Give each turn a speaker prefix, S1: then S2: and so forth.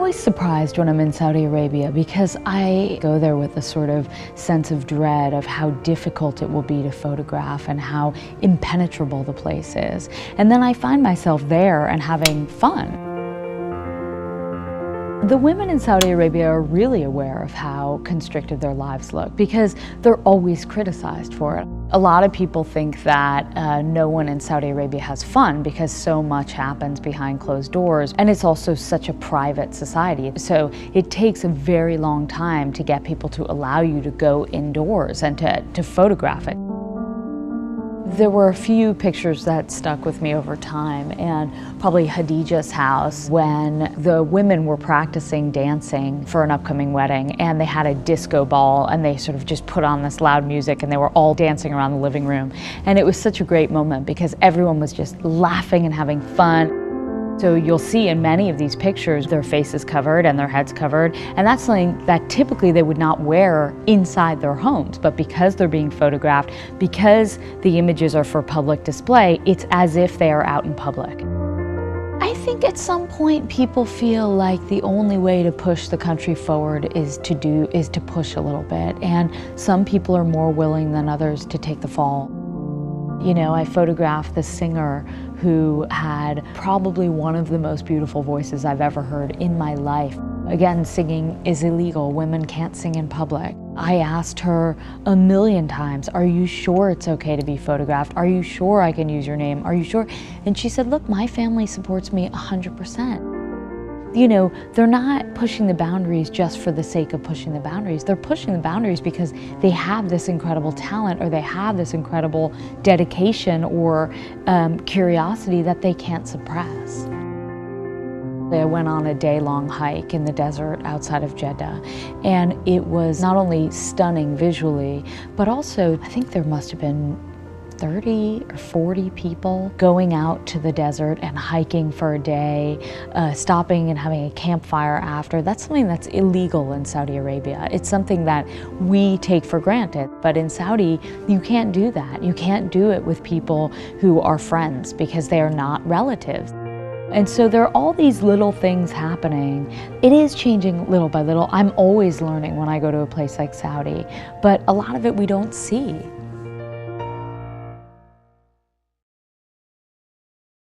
S1: always surprised when I'm in Saudi Arabia because I go there with a sort of sense of dread of how difficult it will be to photograph and how impenetrable the place is. And then I find myself there and having fun. The women in Saudi Arabia are really aware of how constricted their lives look because they're always criticized for it. A lot of people think that no one in Saudi Arabia has fun because so much happens behind closed doors, and it's also such a private society. So it takes a very long time to get people to allow you to go indoors and to photograph it. There were a few pictures that stuck with me over time, and probably Khadija's house when the women were practicing dancing for an upcoming wedding, and they had a disco ball and they sort of just put on this loud music and they were all dancing around the living room. And it was such a great moment because everyone was just laughing and having fun. So you'll see in many of these pictures their faces covered and their heads covered, and that's something that typically they would not wear inside their homes. But because they're being photographed, because the images are for public display, it's as if they are out in public. I think at some point people feel like the only way to push the country forward is to push a little bit, and some people are more willing than others to take the fall. You know, I photographed the singer who had probably one of the most beautiful voices I've ever heard in my life. Again, singing is illegal. Women can't sing in public. I asked her a million times, are you sure it's okay to be photographed? Are you sure I can use your name? Are you sure? And she said, look, my family supports me 100%. You know, they're not pushing the boundaries just for the sake of pushing the boundaries. They're pushing the boundaries because they have this incredible talent, or they have this incredible dedication or curiosity that they can't suppress. I went on a day-long hike in the desert outside of Jeddah, and it was not only stunning visually, but also I think there must have been 30 or 40 people going out to the desert and hiking for a day, stopping and having a campfire after. That's something that's illegal in Saudi Arabia. It's something that we take for granted. But in Saudi, you can't do that. You can't do it with people who are friends because they are not relatives. And so there are all these little things happening. It is changing little by little. I'm always learning when I go to a place like Saudi, but a lot of it we don't see.